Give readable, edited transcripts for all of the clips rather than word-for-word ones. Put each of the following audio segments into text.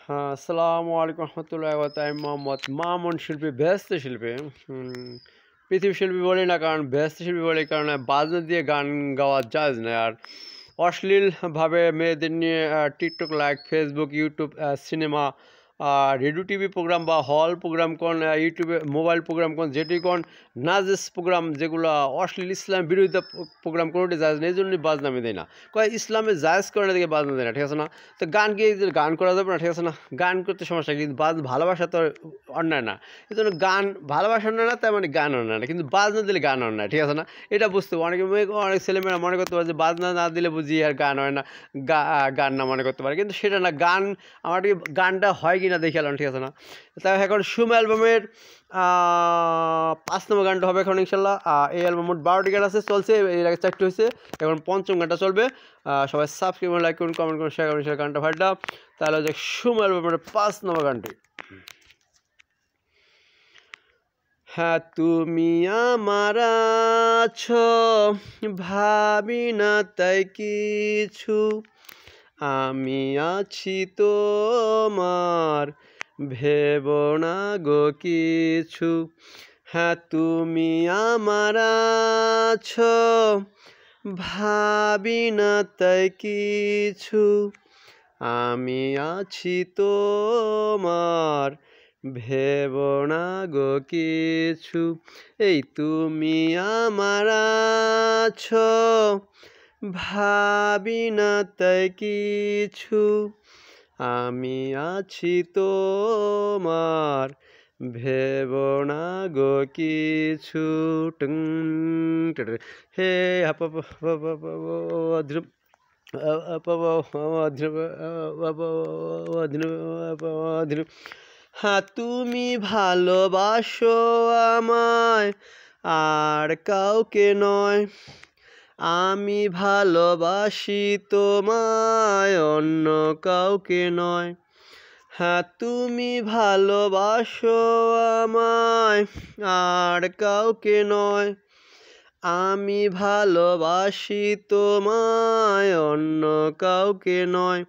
হ্যাঁ, আসসালামু আলাইকুম রহমতুল্লাহি ওয়া বারাকাতুহু। আমি মোহাম্মদ মামুন শিল্পী, ব্যস্ত শিল্পী। পৃথিবী শিল্পী বলি না, কারণ ব্যস্ত শিল্পী বলি কারণে বাজনা দিয়ে গান গাওয়া জায়েজ না। আর অশ্লীলভাবে মেয়েদের নিয়ে TikTok like, Facebook, YouTube, cinema, radio TV program বা হল প্রোগ্রাম কোন, ইউটিউবে মোবাইল প্রোগ্রাম কোন, যেটি কোন নাজেস প্রোগ্রাম, যেগুলো অশ্লীল ইসলাম বিরোধিতা প্রোগ্রাম, কোনোটি জায়েজ না। এই জন্যই বাজনা আমি দেয় না। কয় ইসলামে জায়েজ করে না দেখে বাজনা দেয় না, ঠিক আছে না? তো গান গিয়ে গান করা যাবে না, ঠিক আছে না? গান করতে সমস্যা, কিন্তু ভালোবাসা তো অন্যায় না। এই জন্য গান ভালোবাসা অন্যায় না, তার মানে গান অন্যায় না, কিন্তু বাজনা দিলে গান অন্যায়, ঠিক আছে না? এটা বুঝতে হবে। অনেক ছেলেমেয়েরা মনে করতে পারে যে বাজনা না দিলে বুঝি আর গান হয় না, গান না মনে করতে পারে, কিন্তু সেটা না। গান আমার গানটা হয় কি না দেখে এলাম, ঠিক আছে না? তাই এখন সুম অ্যালবামের 5 নম্বর গানটা হবে এখন ইনশাল্লাহ। এই অ্যালবাম মোট 12টি গান আছে, চলছে, এর আগে 4টি হয়েছে, এখন 5ম গানটা চলবে। সবাই সাবস্ক্রাইব করুন, লাইক করুন, কমেন্ট করুন, শেয়ার করুন গানটা ভাইটা। তাহলে হচ্ছে সুম অ্যালবামের 5 নম্বর গানটি। হ্যাঁ, তুমি আমার আছো, ভাবি না তাই কিছু, আমি আছি তোমার, ভেব না গো কিছু। হ্যাঁ, তুমি আমার আছো, ভাবি না তাই কিছু, আমি আছি তোমার, ভেব না গো কিছু। এই তুমি আমার আছো, ভাবি না তাই কিছু, আমি আছি তোমার, ভেব না গো কিছু। হে হ্যাঁ, তুমি ভালোবাসো আমায়, আর কাউকে নয়, আমি ভালোবাসি তোমায়, অন্য কাউকে নয়। হ্যাঁ, তুমি ভালোবাসো আমায়, আর কাউকে নয়, আমি ভালোবাসি তোমায়, অন্য কাউকে নয়।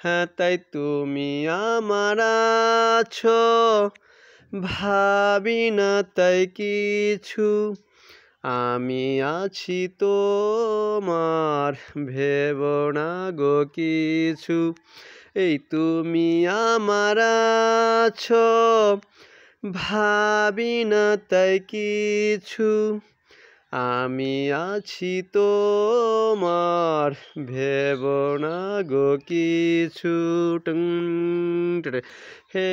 হ্যাঁ, তাই তুমি আমার আছো, ভাবি না তাই কিছু, আমি আছি তোমার, ভেব না গো কিছু। এই তুমি আমার আছো, ভাবি না তাই কিছু, আমি আছি তোমার, ভেব না গো কিছু। হে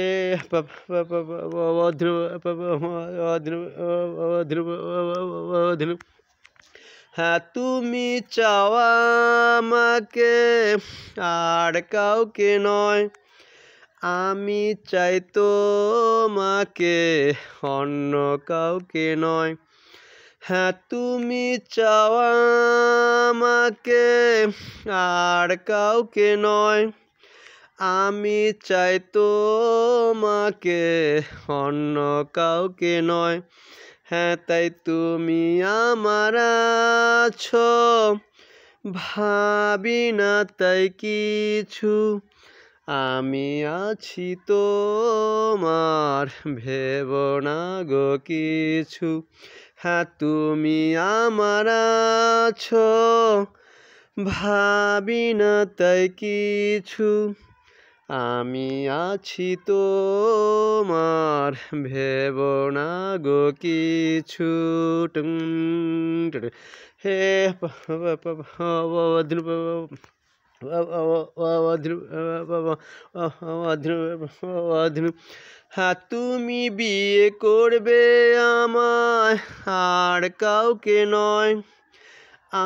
হ্যাঁ, তুমি চাওয়া আমাকে, আর কাউকে নয়, আমি চাই তোমাকে, অন্য কাউকে নয়। হ্যাঁ, তুমি চাওয়া আমাকে, আর কাউকে নয়, আমি চাই তোমাকে, অন্য কাউকে নয়। হ্যাঁ, তাই তুমি আমার আছো, ভাবি না তাই কিছু, আমি আছি তোমার, ভেব না গো কিছু। হ্যাঁ, তুমি আমার আছো, ভাবি না তাই কিছু, আমি আছি তোমার, ভেব না গো কিছু। হে হ্যাঁ, তুমি বিয়ে করবে আমায়, আর কাউকে নয়,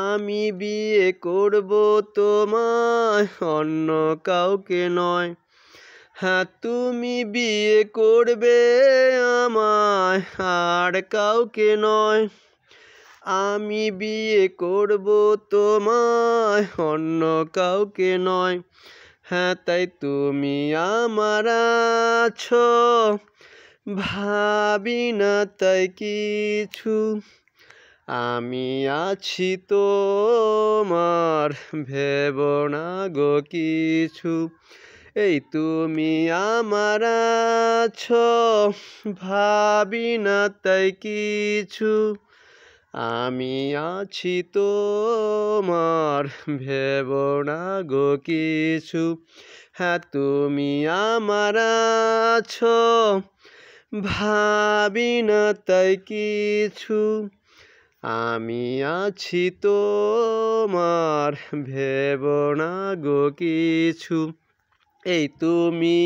আমি বিয়ে করব তোমায়, অন্য কাউকে নয়। হ্যাঁ, তুমি বিয়ে করবে আমায়, আর কাউকে নয়, আমি বিয়ে করব তোমায়, অন্য কাউকে নয়। হ্যাঁ, তাই তুমি আমার আছো, ভাবি না তাই কিছু, আমি আছি তোমার, ভেব না গো কিছু। এই তুমি আমার আছো, ভাবি না তাই কিছু, আমি আছি তোমার, ভেব না গো কিছু। হ্যাঁ তুমি আমার আছো, ভাবি না তাই কিছু, আমি আছি তোমার, ভেব না গো কিছু। এই তুমি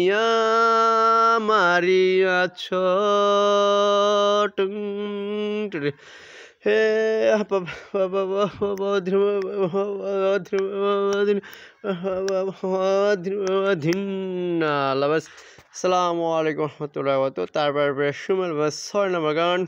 আমারই আছো, টুং টুরে। হে আসসালামু আলাইকুম রহমতুল্লাহ। তারপর সুমেল 6 নম্বর গান।